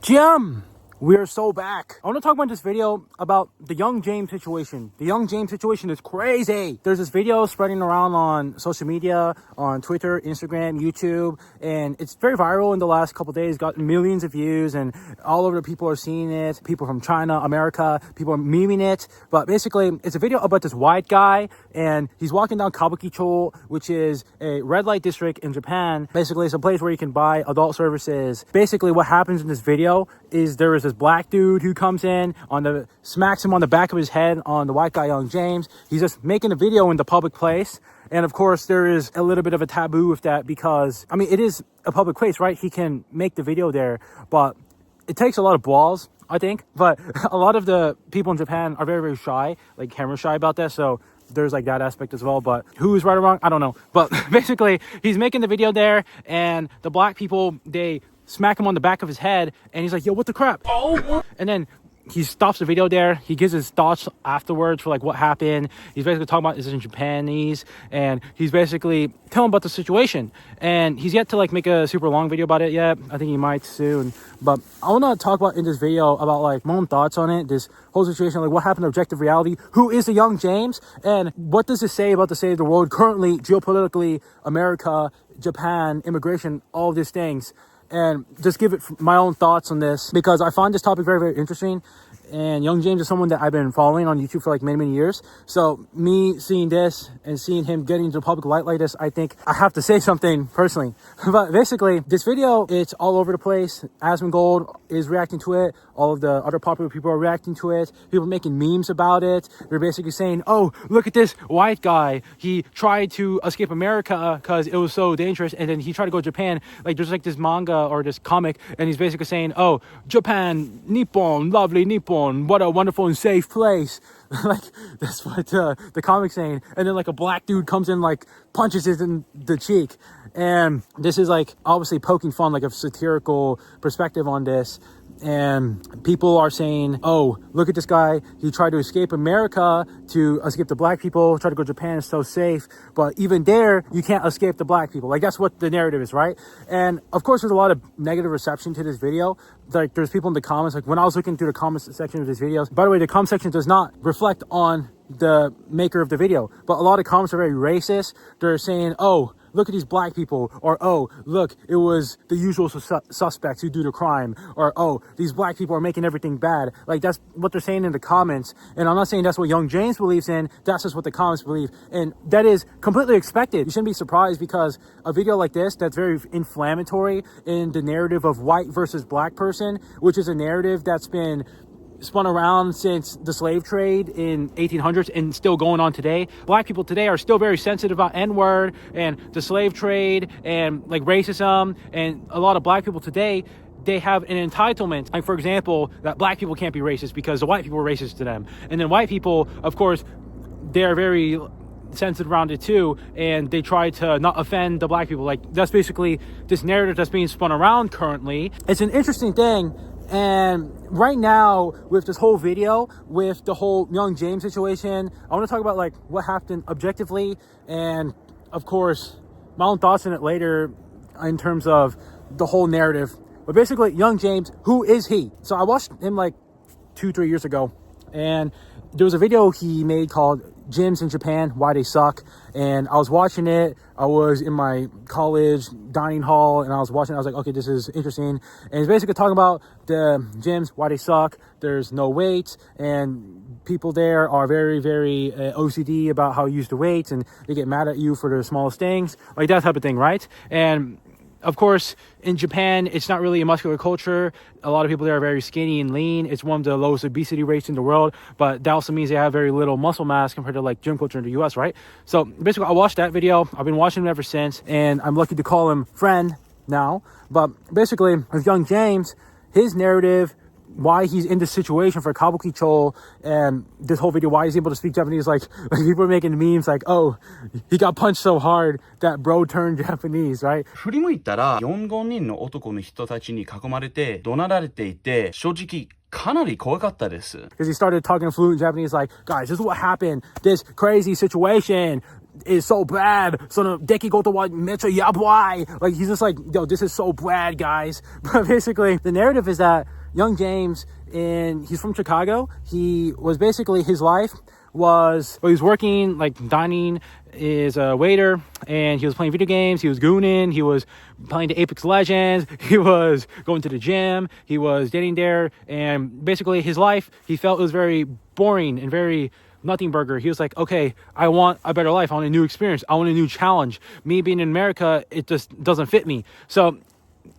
Jim, we're so back. I want to talk about this video about the YungJamez situation. The YungJamez situation is crazy. There's this video spreading around on social media, on Twitter, Instagram, YouTube, and it's very viral in the last couple days, got millions of views, and all over the people are seeing it. People from China, America, people are memeing it. But basically, it's a video about this white guy, and he's walking down Kabukicho, which is a red light district in Japan. Basically, it's a place where you can buy adult services. Basically, what happens in this video is there is this black dude who comes in smacks him on the back of his head on the white guy YungJamez. He's just making a video in the public place. And of course, there is a little bit of a taboo with that because, I mean, it is a public place, right? He can make the video there, but it takes a lot of balls, I think. But a lot of the people in Japan are very, very shy, like camera shy about that. So there's like that aspect as well. But who's right or wrong? I don't know. But basically, he's making the video there, and the black people, they smack him on the back of his head, and he's like, yo, what the crap? Oh. And then he stops the video there. He gives his thoughts afterwards for like what happened. He's basically talking about this in Japanese, and he's basically telling about the situation. And he's yet to like make a super long video about it yet. I think he might soon. But I want to talk about in this video about like my own thoughts on it, this whole situation, like what happened to objective reality, who is the YungJamez, and what does this say about the state of the world currently, geopolitically, America, Japan, immigration, all these things. And just give it my own thoughts on this because I find this topic very, very interesting. And YungJamez is someone that I've been following on YouTube for like many, many years. So me seeing this and seeing him getting into the public light like this, I think I have to say something personally. But basically, this video, it's all over the place. Asmongold is reacting to it. All of the other popular people are reacting to it. People are making memes about it. They're basically saying, oh, look at this white guy. He tried to escape America because it was so dangerous. And then he tried to go to Japan. Like there's like this manga or this comic. And he's basically saying, oh, Japan, Nippon, lovely Nippon. What a wonderful and safe place. Like that's what the comic's saying. And then like a black dude comes in, like punches it in the cheek. And this is like obviously poking fun, like a satirical perspective on this. And people are saying, oh, look at this guy. He tried to escape America to escape the black people, tried to go to Japan, it's so safe. But even there, you can't escape the black people. Like, that's what the narrative is, right? And of course, there's a lot of negative reception to this video. Like, there's people in the comments, like when I was looking through the comments section of this video, by the way, the comment section does not reflect on the maker of the video. But a lot of comments are very racist. They're saying, oh, look at these black people, or oh, look, it was the usual suspects who do the crime, or oh, these black people are making everything bad. Like that's what they're saying in the comments. And I'm not saying that's what YungJamez believes in, that's just what the comments believe. And that is completely expected. You shouldn't be surprised because a video like this that's very inflammatory in the narrative of white versus black person, which is a narrative that's been spun around since the slave trade in 1800s and still going on today. Black people today are still very sensitive about N-word and the slave trade and like racism. And a lot of black people today, they have an entitlement. Like for example, that black people can't be racist because the white people are racist to them. And then white people, of course, they're very sensitive around it too, and they try to not offend the black people. Like that's basically this narrative that's being spun around currently. It's an interesting thing. And right now, with this whole video, with the whole YungJamez situation, I want to talk about like what happened objectively, and of course, my own thoughts on it later in terms of the whole narrative. But basically, YungJamez, who is he? So I watched him like 2-3 years ago, and there was a video he made called Gyms in Japan, Why They Suck. And I was watching it. I was in my college dining hall and I was watching. I was like, okay, this is interesting. And he's basically talking about the gyms, why they suck. There's no weights, and people there are very, very OCD about how you use the weights, and they get mad at you for the smallest things, like that type of thing, right? And of course, in Japan, it's not really a muscular culture. A lot of people there are very skinny and lean. It's one of the lowest obesity rates in the world, but that also means they have very little muscle mass compared to like gym culture in the US, right? So basically, I watched that video. I've been watching him ever since, and I'm lucky to call him friend now. But basically, with YungJamez, his narrative, why he's in this situation for Kabukicho, and this whole video, why he's able to speak Japanese, like people are making memes like, oh, he got punched so hard that bro turned Japanese, right? 振り向いたら4、5人の男の人たちに囲まれて怒鳴られていて、正直かなり怖かったです。 Because he started talking fluent Japanese, like, guys, this is what happened. This crazy situation is so bad. So the dekigoto wa mecha yabai. Like, he's just like, yo, this is so bad, guys. But basically, the narrative is that Young James, and he's from Chicago. He was basically, his life was, well, he was working, like dining as a waiter, and he was playing video games, he was gooning, he was playing the Apex Legends, he was going to the gym, he was getting there, and basically his life, he felt it was very boring and very nothing burger. He was like, okay, I want a better life, I want a new experience, I want a new challenge. Me being in America, it just doesn't fit me. So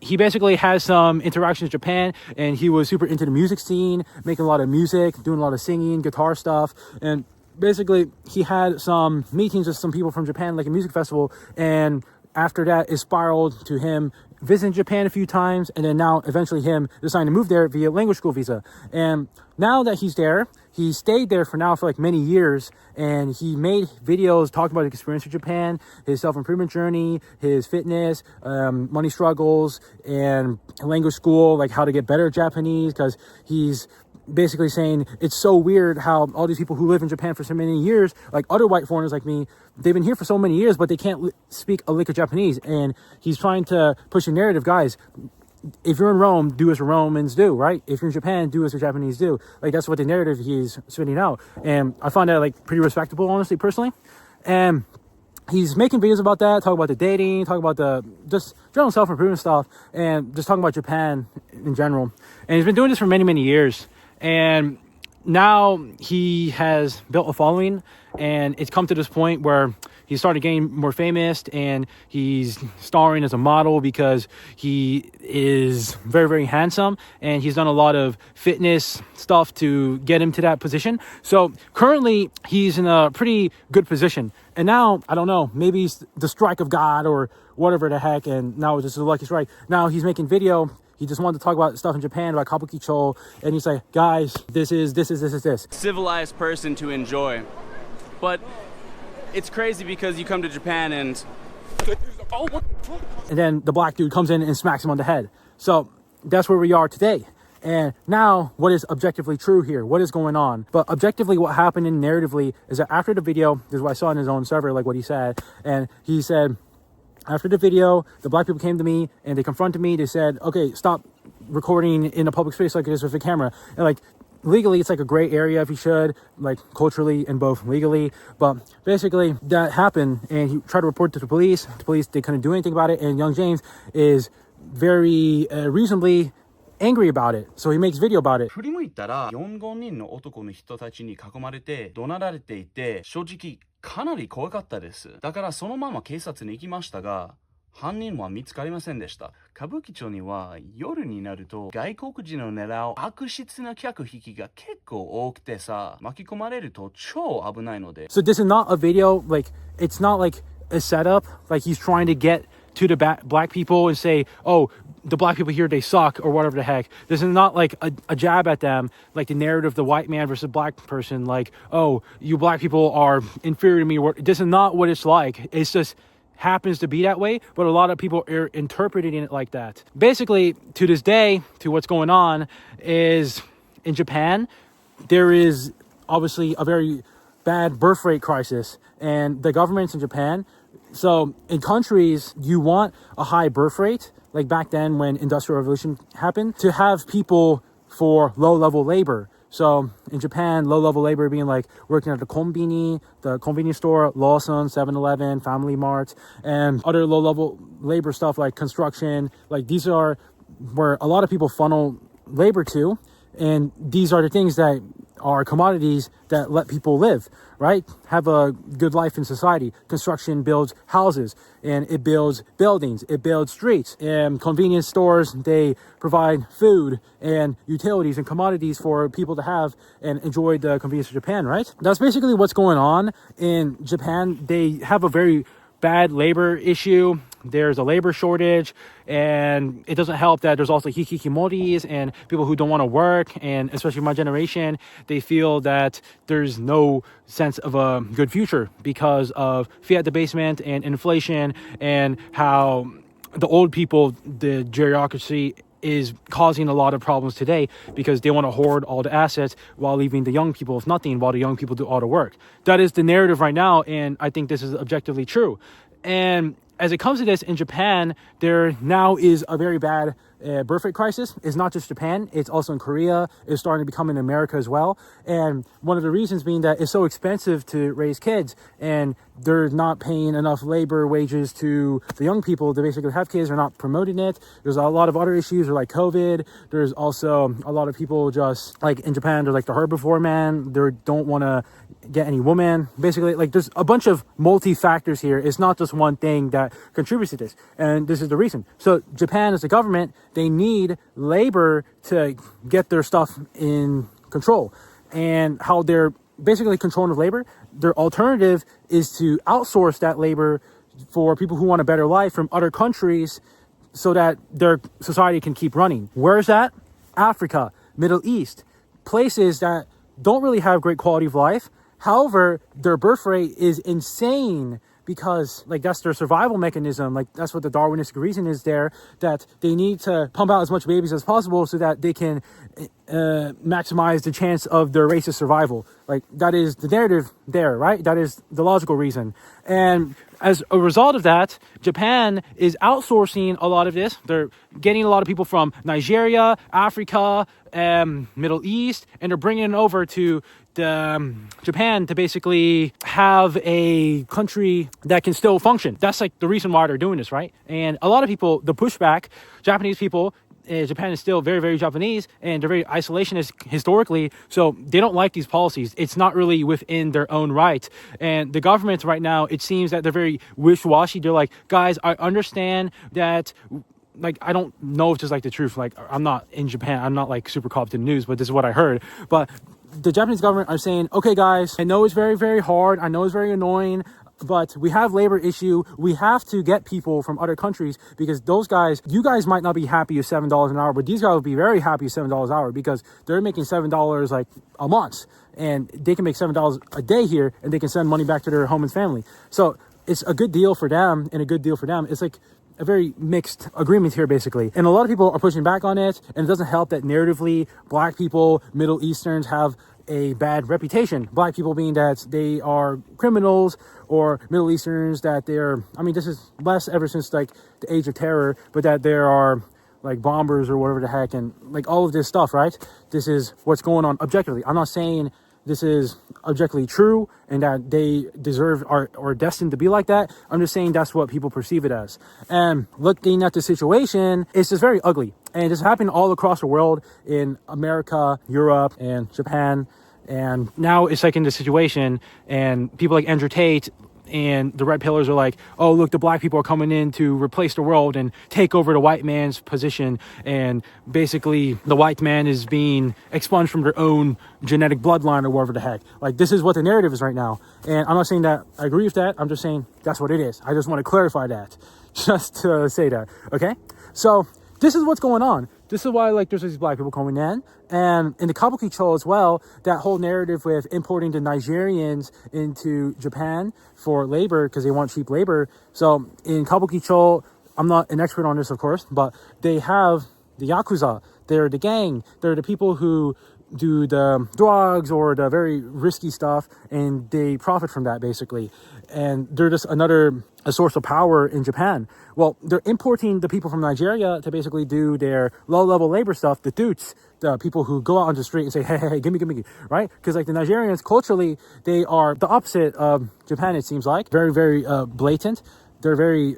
he basically has some interactions in Japan, and he was super into the music scene, making a lot of music, doing a lot of singing, guitar stuff, and basically he had some meetings with some people from Japan, like a music festival, and after that it spiraled to him visiting Japan a few times, and then now eventually him deciding to move there via language school visa. And now that he's there, he stayed there for like many years, and he made videos talking about his experience in Japan, his self-improvement journey, his fitness, money struggles, and language school, like how to get better at Japanese, because he's basically saying it's so weird how all these people who live in Japan for so many years, like other white foreigners like me, they've been here for so many years, but they can't speak a lick of Japanese. And he's trying to push a narrative, guys, if you're in Rome, do as Romans do, right? If you're in Japan, do as the Japanese do. Like, that's what the narrative he's spitting out. And I find that like pretty respectable, honestly, personally. And he's making videos about that, talk about the dating, talk about the just general self-improvement stuff, and just talking about Japan in general. And he's been doing this for many, many years. And now he has built a following, and it's come to this point where he started getting more famous, and he's starring as a model because he is very, very handsome, and he's done a lot of fitness stuff to get him to that position. So currently he's in a pretty good position, and now, I don't know, maybe it's the strike of God or whatever the heck, and now it's just a lucky strike. Now he's making video. He just wanted to talk about stuff in Japan, about kabukicho, and he's like, guys, this is this. Civilized person to enjoy. But it's crazy because you come to Japan and... Oh, what the fuck? And then the black dude comes in and smacks him on the head. So that's where we are today. And now, what is objectively true here? What is going on? But objectively, what happened in narratively is that after the video, this is what I saw in his own server, like what he said, and he said, after the video, the black people came to me and they confronted me. They said, okay, stop recording in a public space like this with a camera. And like, legally, it's like a gray area if you should, like culturally and both legally. But basically, that happened, and he tried to report to the police. The police, they couldn't do anything about it. And Young James is very reasonably angry about it. So he makes video about it. 振り向いたら4、5人の男の人たちに囲まれて怒鳴られていて、正直かなり怖かったです。だからそのまま警察に行きましたが、犯人は見つかりませんでした。歌舞伎町には夜になると外国人を狙う悪質な客引きが結構多くてさ、巻き込まれると超危ないので。So this is not a video, like, it's not like a setup, like he's trying to get to the black people and say, oh, the black people here, they suck, or whatever the heck. This is not like a jab at them, like the narrative of the white man versus black person, like, oh, you black people are inferior to me. This is not what it's like. It's just happens to be that way, but a lot of people are interpreting it like that. Basically, to this day, to what's going on is in Japan, there is obviously a very bad birth rate crisis, and the governments in Japan, so in countries, you want a high birth rate, like back then when Industrial Revolution happened, to have people for low-level labor. So in Japan, low-level labor being like working at the convenience store, Lawson, 7-Eleven, Family Mart, and other low-level labor stuff like construction. Like, these are where a lot of people funnel labor to, and these are the things that are commodities that let people live, right? Have a good life in society. Construction builds houses, and it builds buildings, it builds streets. And convenience stores, they provide food and utilities and commodities for people to have and enjoy the convenience of Japan, right? That's basically what's going on in Japan. They have a very bad labor issue. There's a labor shortage, and it doesn't help that there's also hikikimoris and people who don't want to work, and especially my generation, they feel that there's no sense of a good future because of fiat debasement and inflation, and how the old people, the geriocracy, is causing a lot of problems today because they want to hoard all the assets while leaving the young people with nothing, while the young people do all the work. That is the narrative right now, and I think this is objectively true. And as it comes to this, in Japan, there now is a very bad birth rate crisis is not just Japan, it's also in Korea. It's starting to become in America as well. And one of the reasons being that it's so expensive to raise kids, and they're not paying enough labor wages to the young people to basically have kids. They're not promoting it. There's a lot of other issues like COVID. There's also a lot of people just like in Japan, they're like the herbivore man. They don't want to get any woman. Basically, like there's a bunch of multi-factors here. It's not just one thing that contributes to this. And this is the reason. So Japan as a government, they need labor to get their stuff in control. And how they're basically controlling of labor, their alternative is to outsource that labor for people who want a better life from other countries so that their society can keep running. Where is that? Africa, Middle East, places that don't really have great quality of life. However, their birth rate is insane because like that's their survival mechanism. Like that's what the Darwinistic reason is there, that they need to pump out as much babies as possible so that they can maximize the chance of their race's survival. Like that is the narrative there, right? That is the logical reason. And as a result of that, Japan is outsourcing a lot of this. They're getting a lot of people from Nigeria, Africa, Middle East, and they're bringing it over to Japan to basically have a country that can still function. That's like the reason why they're doing this, right? And a lot of people, the pushback, Japanese people, Japan is still very, very Japanese, and they're very isolationist historically, so they don't like these policies. It's not really within their own right. And the government right now, it seems that they're very wish-washy. They're like, guys, I understand that, like, I don't know if this is like the truth. Like, I'm not in Japan. I'm not like super caught up to the news, but this is what I heard. But the Japanese government are saying, okay, guys, I know it's very, very hard. I know it's very annoying, but we have labor issue. We have to get people from other countries because those guys, you guys might not be happy with $7 an hour, but these guys will be very happy with $7 an hour because they're making $7 like a month, and they can make $7 a day here, and they can send money back to their home and family. So it's a good deal for them and a good deal for them. It's like a very mixed agreement here, basically. And a lot of people are pushing back on it, and it doesn't help that narratively, Black people, Middle Easterns have a bad reputation. Black people being that they are criminals, or Middle Easterns that they're, I mean, this is less ever since like the Age of Terror, but that there are like bombers or whatever the heck, and like all of this stuff, right? This is what's going on objectively. I'm not saying this is objectively true and that they deserve or destined to be like that. I'm just saying that's what people perceive it as. And looking at the situation, it's just very ugly. And it's happening all across the world, in America, Europe, and Japan. And now it's like in this situation, and people like Andrew Tate and the Red Pillars are like, oh, look, the Black people are coming in to replace the world and take over the white man's position. And basically the white man is being expunged from their own genetic bloodline or whatever the heck. Like, this is what the narrative is right now. And I'm not saying that I agree with that. I'm just saying that's what it is. I just want to clarify that, just to say that. Okay. So this is what's going on. This is why, like, there's these Black people coming in. And in the Kabukicho as well, that whole narrative with importing the Nigerians into Japan for labor because they want cheap labor. So in Kabukicho, I'm not an expert on this, of course, but they have the Yakuza. They're the gang. They're the people who do the drugs or the very risky stuff, and they profit from that, basically. And they're just a source of power in Japan. Well, they're importing the people from Nigeria to basically do their low-level labor stuff, the dudes, the people who go out on the street and say, hey, give me, right? Because like the Nigerians, culturally, they are the opposite of Japan, it seems like. Very, very blatant. They're very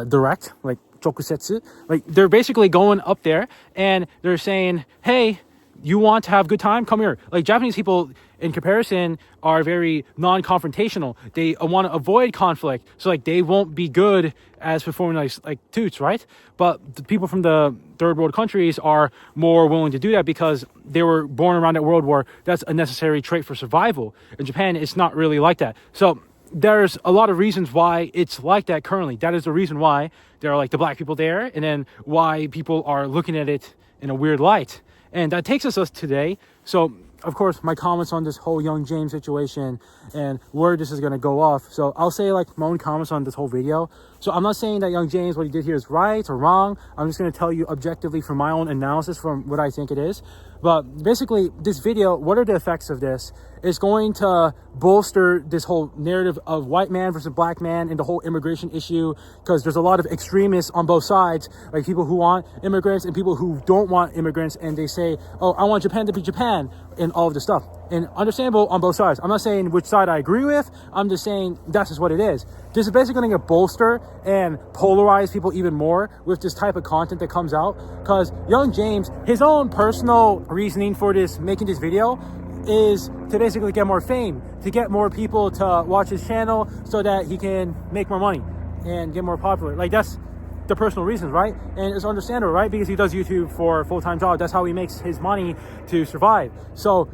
direct, like chokusetsu. Like, they're basically going up there and they're saying, hey, you want to have a good time? Come here. Like, Japanese people, in comparison, are very non-confrontational. They want to avoid conflict. So, like, they won't be good as performing like toots, right? But the people from the third world countries are more willing to do that because they were born around that world where that's a necessary trait for survival. In Japan, it's not really like that. So there's a lot of reasons why it's like that currently. That is the reason why there are, like, the Black people there, and then why people are looking at it in a weird light. And that takes us today. So, of course, my comments on this whole YungJamez situation and where this is going to go off. So I'll say, like, my own comments on this whole video. So I'm not saying that YungJamez, what he did here is right or wrong. I'm just going to tell you objectively from my own analysis from what I think it is. But basically, this video, what are the effects of this? It's going to bolster this whole narrative of white man versus black man and the whole immigration issue, because there's a lot of extremists on both sides, like people who want immigrants and people who don't want immigrants, and they say, oh, I want Japan to be Japan, and all of this stuff. And understandable on both sides. I'm not saying which side I agree with. I'm just saying that's just what it is. This is basically going to bolster and polarize people even more with this type of content that comes out, because YungJamez, his own personal reasoning for this, making this video, is to basically get more fame, to get more people to watch his channel so that he can make more money and get more popular. Like, that's the personal reasons, right? And it's understandable, right? Because he does YouTube for a full-time job. That's how he makes his money to survive. So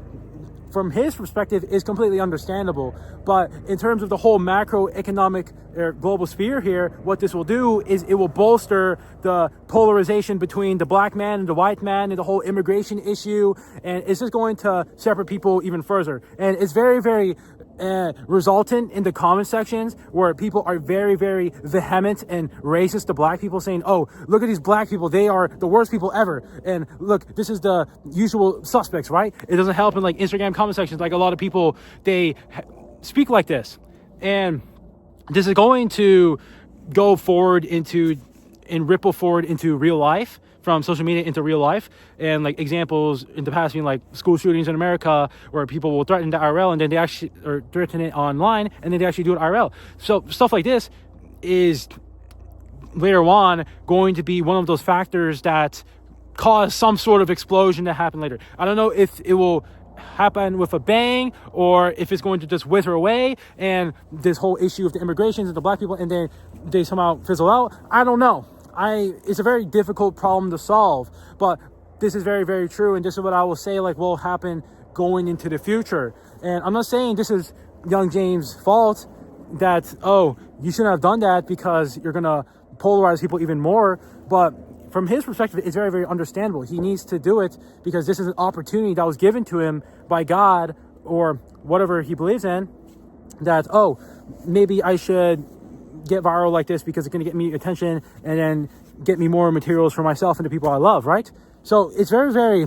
from his perspective, is completely understandable. But in terms of the whole macroeconomic or global sphere here, what this will do is it will bolster the polarization between the black man and the white man and the whole immigration issue, and it's just going to separate people even further. And it's very, very resultant in the comment sections, where people are very, very vehement and racist to black people, saying, oh, look at these black people, they are the worst people ever, and look, this is the usual suspects, right? It doesn't help in like Instagram comment sections, like a lot of people, they speak like this, and this is going to go forward into and ripple forward into real life, from social media into real life. And like examples in the past being like school shootings in America, where people will threaten the IRL and then they actually, or threaten it online and then they actually do it IRL. So stuff like this is later on going to be one of those factors that cause some sort of explosion to happen later. I don't know if it will happen with a bang or if it's going to just wither away, and this whole issue of the immigrations and the black people, and then they somehow fizzle out. I don't know. It's a very difficult problem to solve, but this is very, very true, and this is what I will say like will happen going into the future. And I'm not saying this is YungJamez' fault, that, oh, you shouldn't have done that because you're gonna polarize people even more, but from his perspective, it's very, very understandable. He needs to do it because this is an opportunity that was given to him by God or whatever he believes in, that, oh, maybe I should get viral like this because it's going to get me attention and then get me more materials for myself and the people I love, right? So it's very, very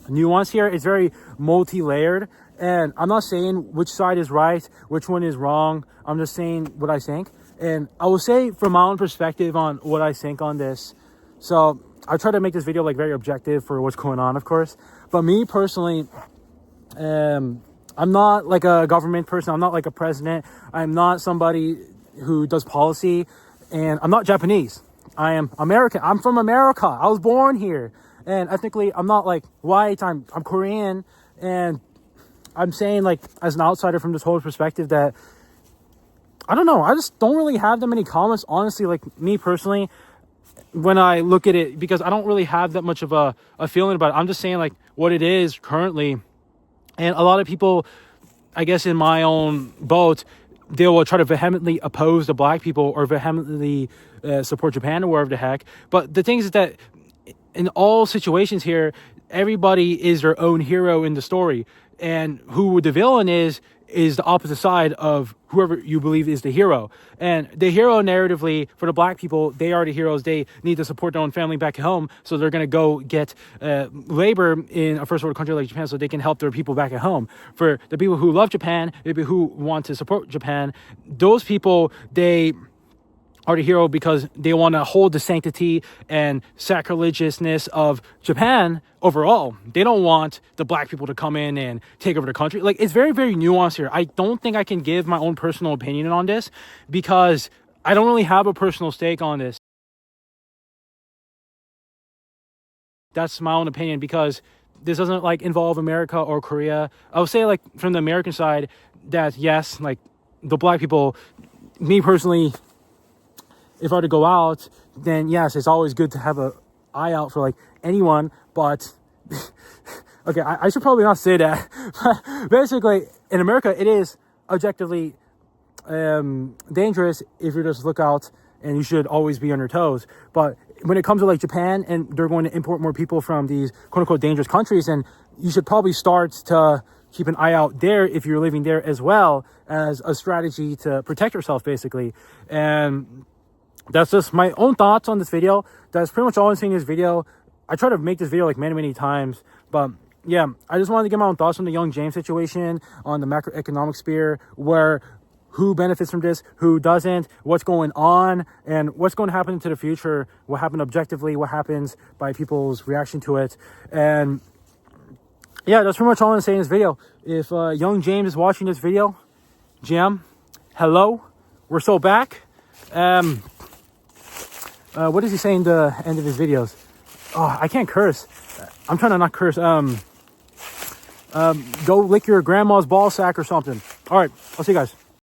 nuanced here. It's very multi-layered, and I'm not saying which side is right, which one is wrong. I'm just saying what I think, and I will say from my own perspective on what I think on this. So I try to make this video like very objective for what's going on, of course, but me personally, I'm not like a government person. I'm not like a president. I'm not somebody who does policy, and I'm not Japanese. I am American. I'm from America. I was born here, and ethnically I'm not like white. I'm Korean, and I'm saying like as an outsider from this whole perspective that I don't know. I just don't really have that many comments, honestly. Like me personally, when I look at it, because I don't really have that much of a feeling about it. I'm just saying like what it is currently, and a lot of people, I guess in my own boat, they will try to vehemently oppose the black people or vehemently support Japan or wherever the heck. But the thing is that in all situations here, everybody is their own hero in the story. And who the villain is the opposite side of whoever you believe is the hero. And the hero narratively for the black people, they are the heroes. They need to support their own family back home. So they're going to go get labor in a first world country like Japan so they can help their people back at home. For the people who love Japan, maybe who want to support Japan, those people, they are the hero because they want to hold the sanctity and sacrilegiousness of Japan overall. They don't want the black people to come in and take over the country. Like, it's very, very nuanced here. I don't think I can give my own personal opinion on this because I don't really have a personal stake on this. That's my own opinion because this doesn't like involve America or Korea. I would say like from the American side that yes, like the black people, me personally, if I were to go out, then yes, it's always good to have an eye out for like anyone, but okay, I should probably not say that. But basically, in America, it is objectively dangerous if you just look out, and you should always be on your toes. But when it comes to like Japan, and they're going to import more people from these quote unquote dangerous countries, and you should probably start to keep an eye out there if you're living there as well as a strategy to protect yourself, basically. And that's just my own thoughts on this video. That's pretty much all I'm saying in this video. I try to make this video like many times, but yeah, I just wanted to get my own thoughts on the YungJamez situation, on the macroeconomic sphere, where who benefits from this, who doesn't, what's going on, and what's going to happen into the future, what happened objectively, what happens by people's reaction to it. And yeah, that's pretty much all I'm saying in this video. If YungJamez is watching this video, Jam, hello, we're so back. What does he say in the end of his videos? Oh, I can't curse. I'm trying to not curse. Go lick your grandma's ball sack or something. All right, I'll see you guys.